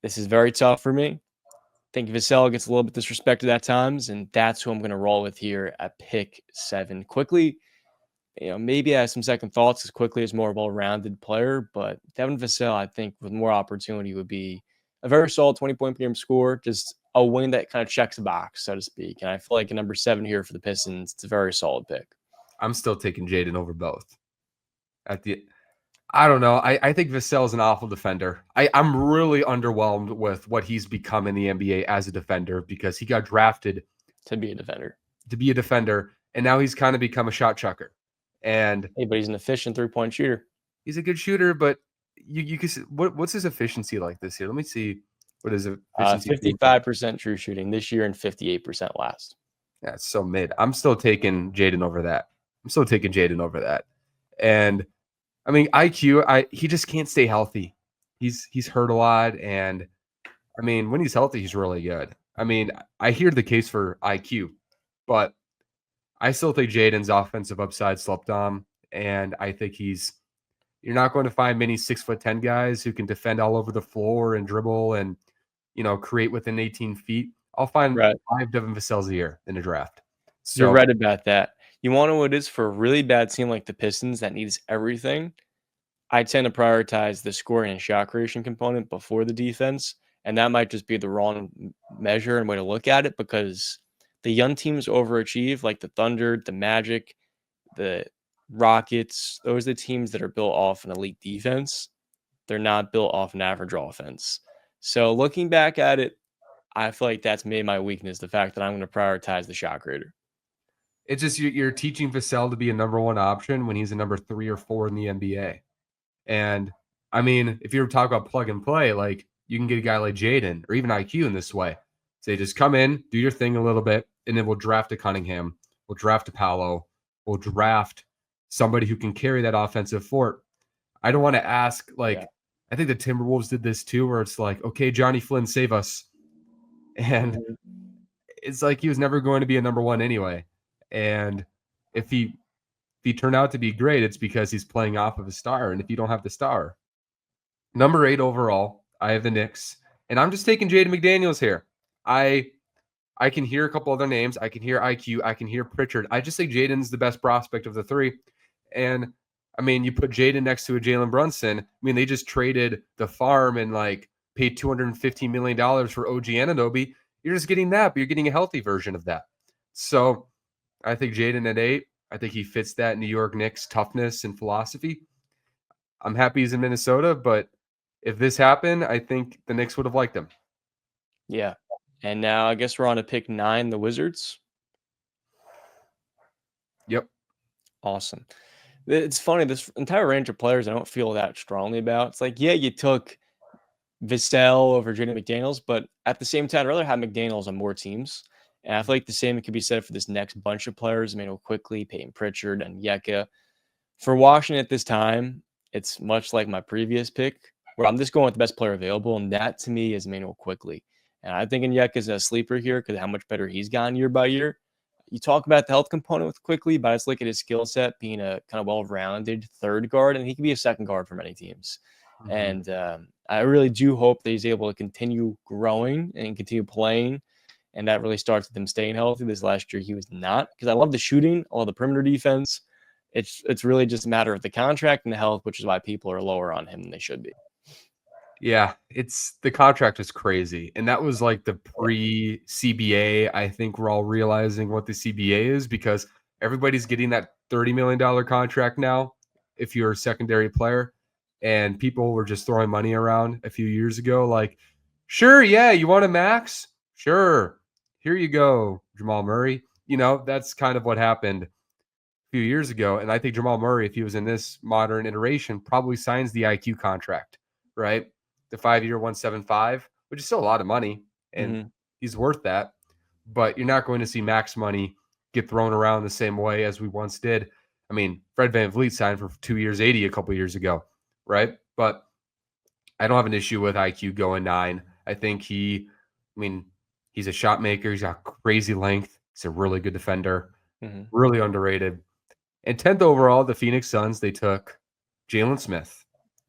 This is very tough for me. I think Vassell gets a little bit disrespected at times, and that's who I'm going to roll with here at pick 7. Quickly, maybe I have some second thoughts as Quickly is more of a well-rounded player, but Devin Vassell, I think, with more opportunity would be a very solid 20-point per game score, just a wing that kind of checks the box, so to speak. And I feel like a number 7 here for the Pistons, it's a very solid pick. I'm still taking Jaden over both. I don't know. I think Vassell's an awful defender. I'm really underwhelmed with what he's become in the NBA as a defender because he got drafted To be a defender. And now he's kind of become a shot chucker. And Hey, but he's an efficient 3-point shooter. he's a good shooter, but you can see what's his efficiency like this year? Let me see what his efficiency 55% true shooting this year and 58% last. Yeah, it's so mid. I'm still taking Jaden over that. And I mean, IQ, he just can't stay healthy. He's hurt a lot, and I mean, when he's healthy, he's really good. I mean, I hear the case for IQ, but I still think Jaden's offensive upside slept on, and I think he's You're not going to find many 6'10" guys who can defend all over the floor and dribble and, create within 18 feet. I'll find Right. 5 Devin Vassells a year in a draft. You're So right about that. You wanna know what it is for a really bad team like the Pistons that needs everything? I tend to prioritize the scoring and shot creation component before the defense, and that might just be the wrong measure and way to look at it because the young teams overachieve, like the Thunder, the Magic, the Rockets. Those are the teams that are built off an elite defense. They're not built off an average offense. So looking back at it, I feel like that's made my weakness, the fact that I'm going to prioritize the shot creator. it's just you're teaching Vassell to be a number 1 option when he's a number 3 or 4 in the NBA. And I mean, if you were talking about plug and play, like you can get a guy like Jaden or even IQ in this way. Say, just come in, do your thing a little bit, and then we'll draft a Cunningham, we'll draft a Paolo, we'll draft somebody who can carry that offensive fort. I don't want to ask, Yeah. I think the Timberwolves did this too, where it's like, okay, Johnny Flynn, save us. And Mhm. it's like he was never going to be a number 1 anyway. And if he turned out to be great, it's because he's playing off of a star. And if you don't have the star, number 8 overall, I have the Knicks, and I'm just taking Jaden McDaniels here. I can hear a couple other names. I can hear IQ. I can hear Pritchard. I just think Jaden's the best prospect of the 3. And I mean, you put Jaden next to a Jalen Brunson. I mean, they just traded the farm and paid $215 million for OG Anunoby. You're just getting that, but you're getting a healthy version of that. So I think Jaden at 8, I think he fits that New York Knicks toughness and philosophy. I'm happy he's in Minnesota, but if this happened, I think the Knicks would have liked him. Yeah. And now I guess we're on to pick 9, the Wizards. Yep. Awesome. It's funny, this entire range of players I don't feel that strongly about. It's like, yeah, you took Vassell over Jaden McDaniels, but at the same time, I'd rather have McDaniels on more teams. And I feel like the same could be said for this next bunch of players, Emmanuel Quickly, Peyton Pritchard, and Yeka. For Washington at this time, it's much like my previous pick, where I'm just going with the best player available, and that to me is Emmanuel Quickly. And I think Yeka is a sleeper here because how much better he's gotten year by year. You talk about the health component with Quickly, but I just look at his skill set being a kind of well-rounded third guard, and he can be a second guard for many teams. And I really do hope that he's able to continue growing and continue playing. And that really starts with him staying healthy. This last year, he was not, because I love the shooting, I love the perimeter defense. It's really just a matter of the contract and the health, which is why people are lower on him than they should be. Yeah, it's the contract is crazy. And that was like the pre-CBA. I think we're all realizing what the CBA is because everybody's getting that $30 million contract now if you're a secondary player. And people were just throwing money around a few years ago. Like, sure, yeah, you want a max? Sure. Here you go, Jamal Murray. That's kind of what happened a few years ago. And I think Jamal Murray, if he was in this modern iteration, probably signs the IQ contract, right? The 5-year 175, which is still a lot of money, and he's worth that. But you're not going to see max money get thrown around the same way as we once did. I mean, Fred VanVleet signed for 2 years, 80 a couple years ago, right? But I don't have an issue with IQ going 9. I think he's a shot maker. He's got crazy length. He's a really good defender, really underrated. And 10th overall, the Phoenix Suns, they took Jalen Smith.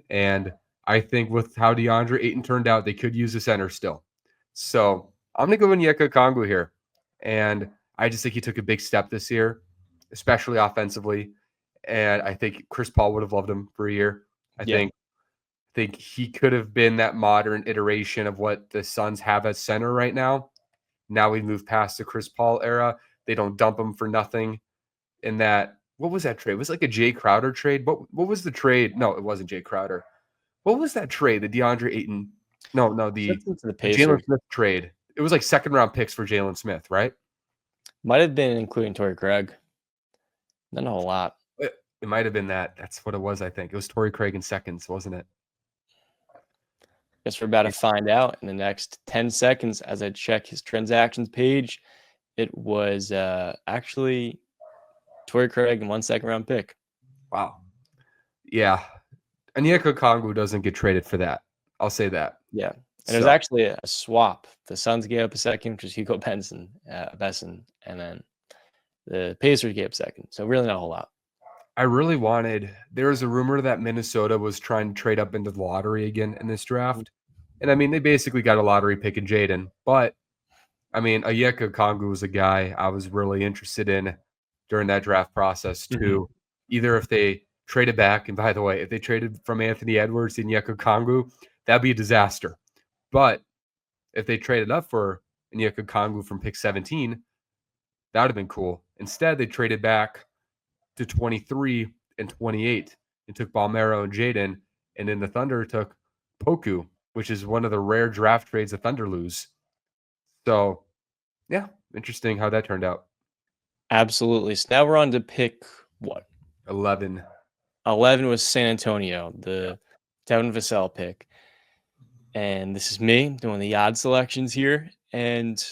And I think with how DeAndre Ayton turned out, they could use a center still. So I'm going to go in Onyeka Okongwu here. And I just think he took a big step this year, especially offensively. And I think Chris Paul would have loved him for a year. I think he could have been that modern iteration of what the Suns have at center right now. Now we move past the Chris Paul era. They don't dump him for nothing. In that, what was that trade? It was like a Jay Crowder trade. What was the trade? No, it wasn't Jay Crowder. What was that trade? The DeAndre Ayton? No, the Jalen Smith trade. It was like second round picks for Jalen Smith, right? Might have been including Torrey Craig. Not a whole lot. It might have been that. That's what it was, I think. It was Torrey Craig in seconds, wasn't it? Guess we're about to find out in the next 10 seconds as I check his transactions page. It was actually Torrey Craig and 1 second round pick. Wow. Yeah. Onyeka Okongwu doesn't get traded for that. I'll say that. Yeah. And it was actually a swap. The Suns gave up a second, which is Hugo Besson, and then the Pacers gave up a second. So really not a whole lot. I really wanted there was a rumor that Minnesota was trying to trade up into the lottery again in this Mhm. draft. And I mean, they basically got a lottery pick in Jaden. But I mean, Onyeka Okongwu was a guy I was really interested in during that draft process Mhm. too. Either if they traded back, and by the way, if they traded from Anthony Edwards to Onyeka Okongwu, that'd be a disaster. But if they traded up for Onyeka Okongwu from pick 17, that would have been cool. Instead, they traded back to 23 and 28 and took Balmero and Jaden. And then the Thunder took Poku, which is one of the rare draft trades the Thunder lose. So, yeah, interesting how that turned out. Absolutely. So now we're on to pick what? 11. 11 was San Antonio, the Devin Vassell pick. And this is me doing the odd selections here. And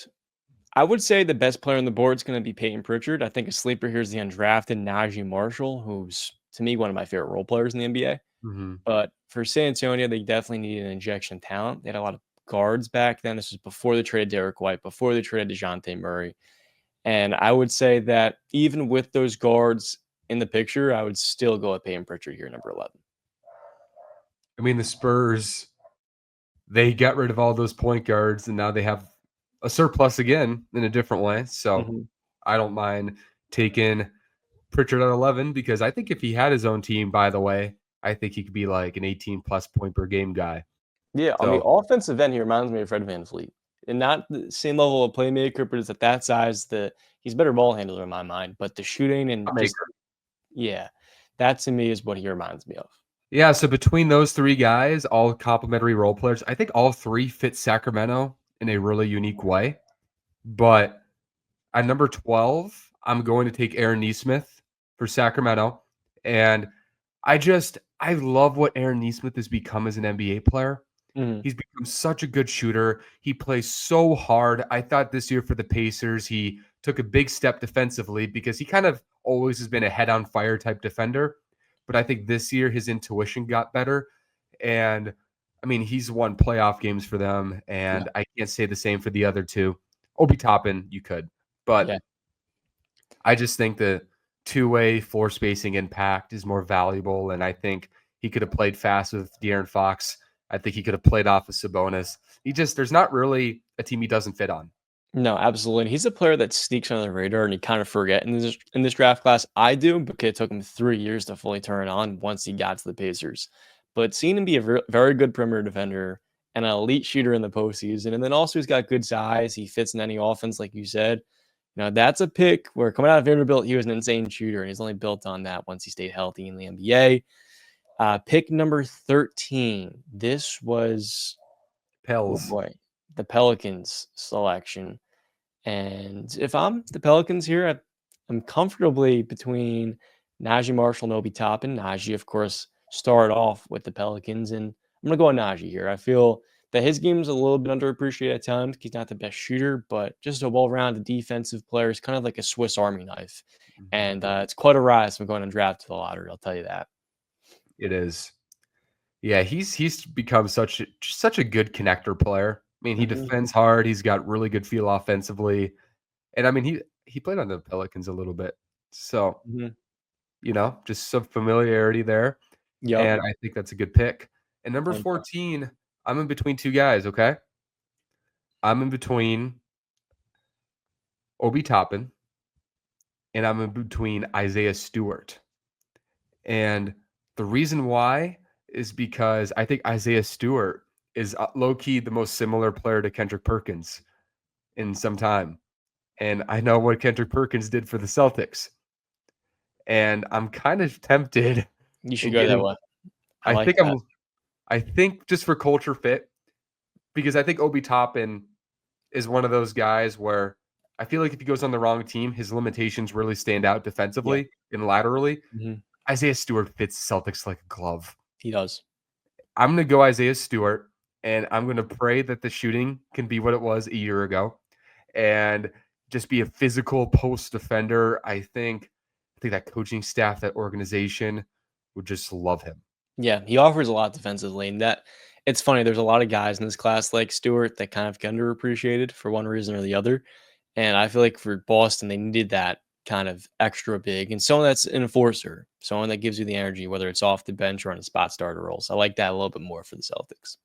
I would say the best player on the board is going to be Peyton Pritchard. I think a sleeper here is the undrafted Najee Marshall, who's to me one of my favorite role players in the NBA. Mm-hmm. But for San Antonio, they definitely needed an injection of talent. They had a lot of guards back then. This was before they traded Derek White, before they traded DeJounte Murray. And I would say that even with those guards in the picture, I would still go with Peyton Pritchard here, number 11. I mean, the Spurs, they got rid of all those point guards, and now they have a surplus again in a different way. So Mhm. I don't mind taking Pritchard at 11 because I think if he had his own team, by the way, I think he could be like an 18 plus point per game guy. Yeah, on the So offensive end, he reminds me of Fred VanVleet. And not the same level of playmaker, but it's at that size that he's a better ball handler in my mind. But the shooting and a just maker. yeah, that to me is what he reminds me of. Yeah, so between those three guys, all complementary role players, I think all three fit Sacramento in a really unique way. But at number 12, I'm going to take Aaron Nesmith for Sacramento. And I love what Aaron Nesmith has become as an NBA player. Mhm. He's become such a good shooter. He plays so hard. I thought this year for the Pacers, he took a big step defensively because he kind of always has been a head on fire type defender. But I think this year his intuition got better. And I mean, he's won playoff games for them. Yeah, And I can't say the same for the other two. Obi Toppin, you could. But yeah. I just think the two-way floor spacing impact is more valuable, and I think he could have played fast with De'Aaron Fox. I think he could have played off of Sabonis. There's not really a team he doesn't fit on. No, absolutely. And he's a player that sneaks under the radar and you kind of forget in this draft class. I do because it took him 3 years to fully turn it on once he got to the Pacers. But seeing him be a very good perimeter defender and an elite shooter in the postseason, and then also he's got good size. He fits in any offense, like you said. You know, that's a pick where coming out of Vanderbilt, he was an insane shooter, and he's only built on that once he stayed healthy in the NBA. Pick number 13. This was, oh Pels. boy, the Pelicans selection. And if I'm the Pelicans here, I'm comfortably between Najee Marshall and Obi Toppin. Najee, of course, started off with the Pelicans, and I'm going to go on Najee here. I feel that his game is a little bit underappreciated at times. He's not the best shooter, but just a well-rounded defensive player. He's kind of like a Swiss Army knife. Mhm. And it's quite a rise from going to draft to the lottery, I'll tell you that. It is. Yeah, he's become such a good connector player. I mean, he Hmm. defends hard. He's got really good feel offensively, and I mean he played on the Pelicans a little bit, so Hmm. just some familiarity there. Yep. And I think that's a good pick. And number And 14, I'm in between two guys, okay? I'm in between Obi Toppin and I'm in between Isaiah Stewart. And the reason why is because I think Isaiah Stewart is low key the most similar player to Kendrick Perkins in some time. And I know what Kendrick Perkins did for the Celtics. And I'm kind of tempted you should in go that getting way. I I like think that. I think just for culture fit, because I think Obi Toppin is one of those guys where I feel like if he goes on the wrong team, his limitations really stand out Yeah. defensively and laterally. Hmm. Isaiah Stewart fits Celtics like a glove. He does. I'm going to go Isaiah Stewart, and I'm going to pray that the shooting can be what it was a year ago and just be a physical post defender. I think that coaching staff, that organization would just love him. Yeah, he offers a lot defensively, and that it's funny. There's a lot of guys in this class like Stewart that kind of get underappreciated for one reason or the other, and I feel like for Boston they needed that kind of extra big, and someone that's an enforcer, someone that gives you the energy, whether it's off the bench or on a spot starter role. So I like that a little bit more for the Celtics.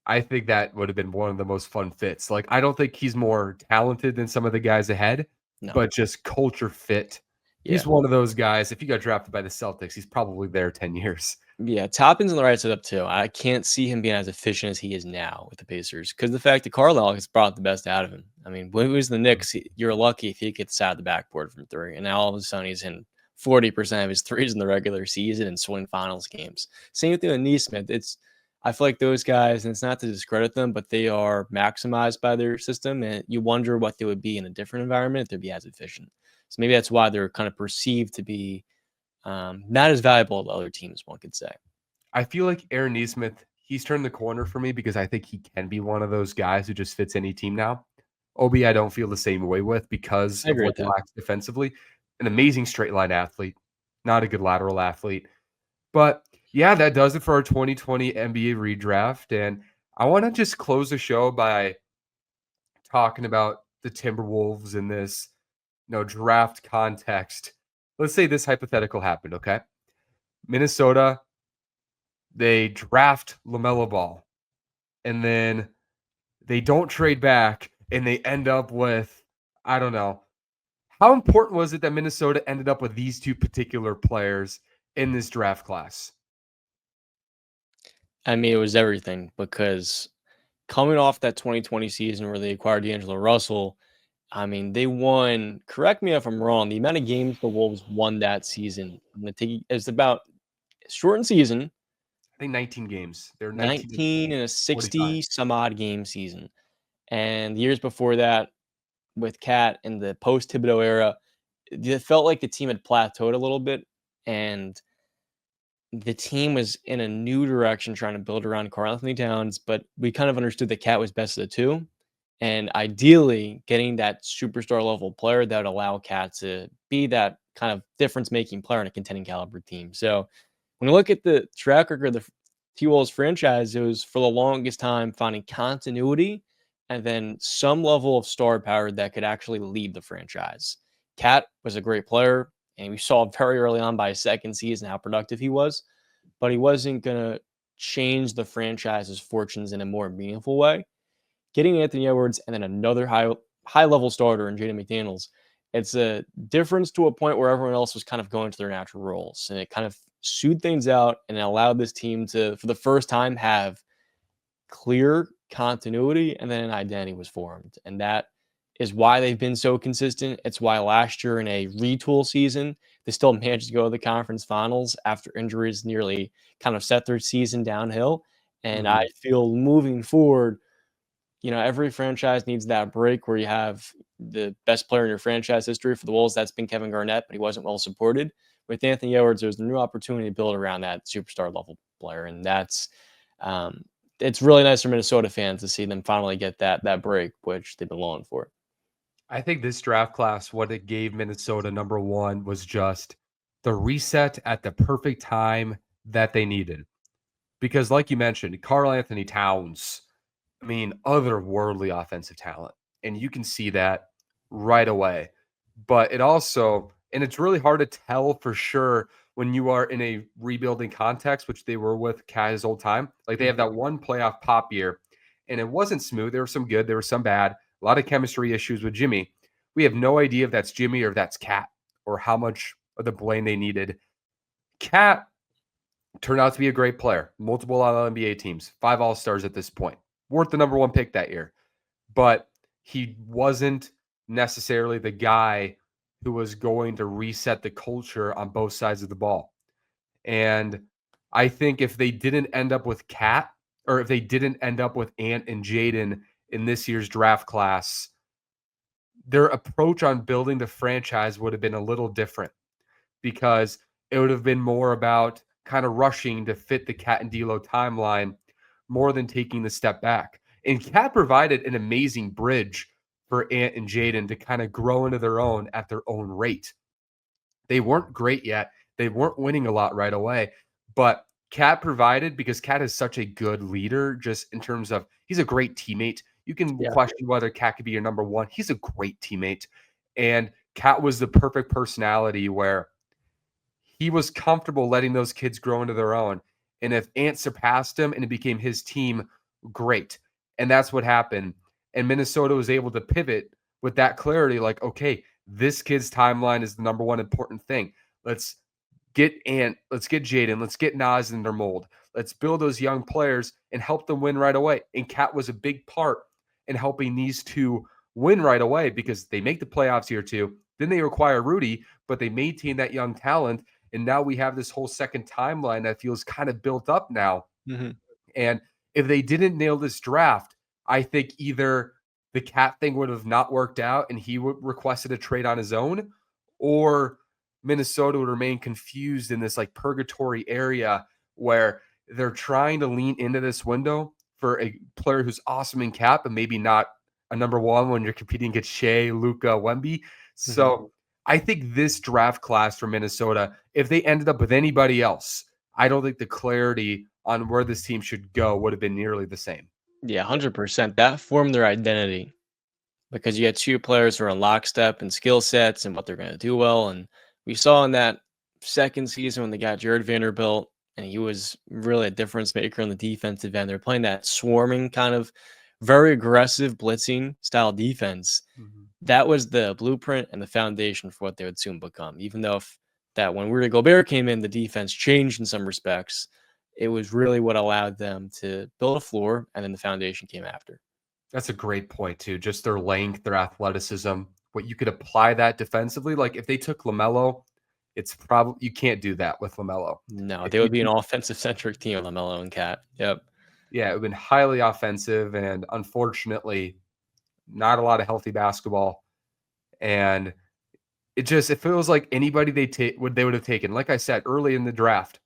I think that would have been one of the most fun fits. Like, I don't think he's more talented than some of the guys ahead, No. but just culture fit. Yeah. He's one of those guys. If you got drafted by the Celtics, he's probably there 10 years. Yeah, Toppin's on the right side up too. I can't see him being as efficient as he is now with the Pacers because the fact that Carlisle has brought the best out of him. I mean, when he was the Knicks, you're lucky if he gets out of the backboard from three, and now all of a sudden he's in 40% of his threes in the regular season and swing finals games. Same thing with Neesmith. I feel like those guys, and it's not to discredit them, but they are maximized by their system, and you wonder what they would be in a different environment if they'd be as efficient. So maybe that's why they're kind of perceived to be not as valuable to other teams, one could say. I feel like Aaron Neesmith, he's turned the corner for me because I think he can be one of those guys who just fits any team now. Obi, I don't feel the same way with because I of agree what with he that. lacks defensively. An amazing straight line athlete, not a good lateral athlete. But yeah, that does it for our 2020 NBA redraft. And I want to just close the show by talking about the Timberwolves in this, draft context. Let's say this hypothetical happened, okay? Minnesota, they draft LaMelo Ball, and then they don't trade back, and they end up with, I don't know. How important was it that Minnesota ended up with these two particular players in this draft class? I mean, it was everything because coming off that 2020 season where they acquired D'Angelo Russell, I mean, they won. Correct me if I'm wrong. The amount of games the Wolves won that season, it's about shortened season, I think 19 games. They're 19 19 and a 45. 60 some odd game season. And the years before that, with Cat in the post Thibodeau era, it felt like the team had plateaued a little bit, and the team was in a new direction trying to build around Karl Anthony Towns, but we kind of understood that Cat was best of the two. And ideally, getting that superstar level player that would allow Cat to be that kind of difference making player in a contending caliber team. So when you look at the track record of the T-Wolves franchise, it was for the longest time finding continuity and then some level of star power that could actually lead the franchise. Cat was a great player, and we saw very early on by his second season how productive he was, but he wasn't going to change the franchise's fortunes in a more meaningful way. Getting Anthony Edwards and then another high level starter in Jaden McDaniels, it's a difference to a point where everyone else was kind of going to their natural roles, and it kind of sued things out and it allowed this team to, for the first time, have clear continuity and then an identity was formed. And that is why they've been so consistent. It's why last year in a retool season, they still managed to go to the conference finals after injuries nearly kind of set their season downhill. And Mhm. I feel moving forward, every franchise needs that break where you have the best player in your franchise history. For the Wolves, that's been Kevin Garnett, but he wasn't well supported. With Anthony Edwards, there's a new opportunity to build around that superstar level player, and that's um, it's really nice for Minnesota fans to see them finally get that break, which they've been longing for. I think this draft class, what it gave Minnesota number one was just the reset at the perfect time that they needed. Because, like you mentioned, Karl Anthony Towns, I mean, otherworldly offensive talent. And you can see that right away. But it also, and it's really hard to tell for sure when you are in a rebuilding context, which they were with Cat his old time. Like they have that one playoff pop year, and it wasn't smooth. There were some good, there were some bad, a lot of chemistry issues with Jimmy. We have no idea if that's Jimmy or if that's Cat or how much of the blame they needed. Cat turned out to be a great player, multiple All NBA teams, 5 All-Stars at this point, worth the number one pick that year. But he wasn't necessarily the guy who was going to reset the culture on both sides of the ball. And I think if they didn't end up with Cat, or if they didn't end up with Ant and Jaden in this year's draft class, their approach on building the franchise would have been a little different because it would have been more about kind of rushing to fit the Cat and D'Lo timeline more than taking the step back. And Cat provided an amazing bridge for Ant and Jaden to kind of grow into their own at their own rate. They weren't great yet. They weren't winning a lot right away, but Cat provided because Cat is such a good leader, just in terms of he's a great teammate. You can Yeah. question whether Cat could be your number one. He's a great teammate. And Cat was the perfect personality where he was comfortable letting those kids grow into their own. And if Ant surpassed him and it became his team, great. And that's what happened. And Minnesota was able to pivot with that clarity, like, okay, this kid's timeline is the number one important thing. Let's get Ant, let's get Jaden, let's get Nas in their mold. Let's build those young players and help them win right away. And Cat was a big part in helping these two win right away because they make the playoffs here too. Then they require Rudy, but they maintain that young talent. And now we have this whole second timeline that feels kind of built up now. Mm-hmm. And if they didn't nail this draft, I think either the Cat thing would have not worked out and he would requested a trade on his own, or Minnesota would remain confused in this like purgatory area where they're trying to lean into this window for a player who's awesome in Cap and maybe not a number one when you're competing against Shea, Luka, Wemby. So I think this draft class for Minnesota, if they ended up with anybody else, I don't think the clarity on where this team should go would have been nearly the same. Yeah, 100%. That formed their identity because you had two players who are in lockstep and skill sets and what they're going to do well. And we saw in that second season when they got Jared Vanderbilt, and he was really a difference maker on the defensive end. They're playing that swarming kind of very aggressive blitzing style defense. That was the blueprint and the foundation for what they would soon become. Even though that when Rudy Gobert came in, the defense changed in some respects, it was really what allowed them to build a floor, and then the foundation came after. That's a great point too. Just their length, their athleticism, what you could apply that defensively. Like if they took LaMelo, it's probably you can't do that with LaMelo. No, If they you would be an do- offensive centric team with LaMelo and Cat. Yep. yeah, it would have been highly offensive, and unfortunately, not a lot of healthy basketball. And it feels like anybody they would have taken. Like I said early in the draft,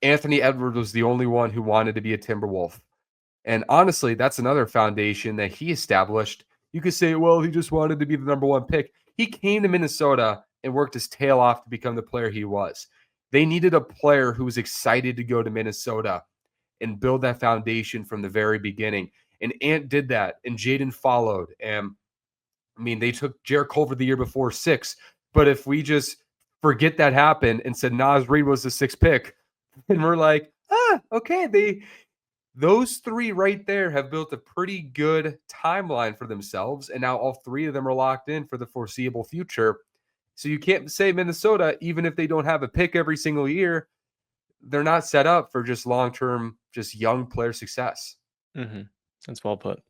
Anthony Edwards was the only one who wanted to be a Timberwolf. And honestly, that's another foundation that he established. You could say, well, he just wanted to be the number one pick. He came to Minnesota and worked his tail off to become the player he was. They needed a player who was excited to go to Minnesota and build that foundation from the very beginning. And Ant did that, and Jaden followed. And I mean, they took Jarrett Culver the year before 6. But if we just forget that happened and said Nas Reed was the 6th pick, and we're like, okay, those three right there have built a pretty good timeline for themselves. And now all three of them are locked in for the foreseeable future. So you can't say Minnesota, even if they don't have a pick every single year, they're not set up for just long-term, just young player success. That's well put.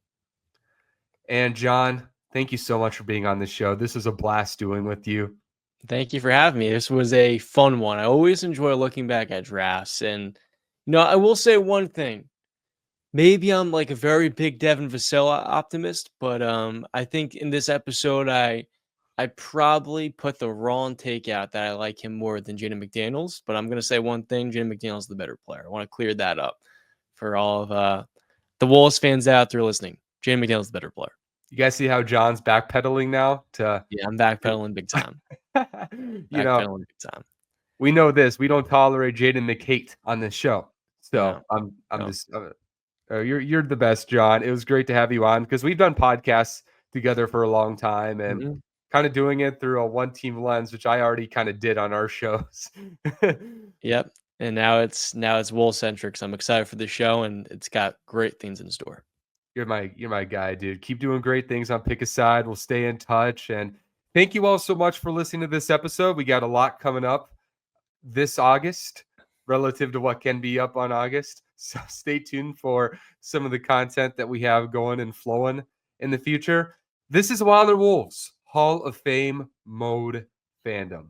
And John, thank you so much for being on this show. This was a blast doing with you. Thank you for having me. This was a fun one. I always enjoy looking back at drafts. And, I will say one thing. Maybe I'm like a very big Devin Vassell optimist, but I think in this episode, I probably put the wrong take out that I like him more than Jaden McDaniels. But I'm going to say one thing. Jaden McDaniels is the better player. I want to clear that up for all of the Wolves fans out there listening. Jaden McDaniels is the better player. You guys see how John's backpedaling now? Yeah, I'm backpedaling big time. Backpedaling big time. We know this. We don't tolerate Jaden McHate on this show. So no, I'm just you're the best, John. It was great to have you on because we've done podcasts together for a long time and kind of doing it through a one-team lens, which I already kind of did on our shows. Yep. And now it's Wolves-centric. So I'm excited for the show, and it's got great things in store. You're my guy, dude. Keep doing great things on Pick a Side. We'll stay in touch. And thank you all so much for listening to this episode. We got a lot coming up this August relative to what can be up on August. So stay tuned for some of the content that we have going and flowing in the future. This is Wilder Wolves Hall of Fame Mode Fandom.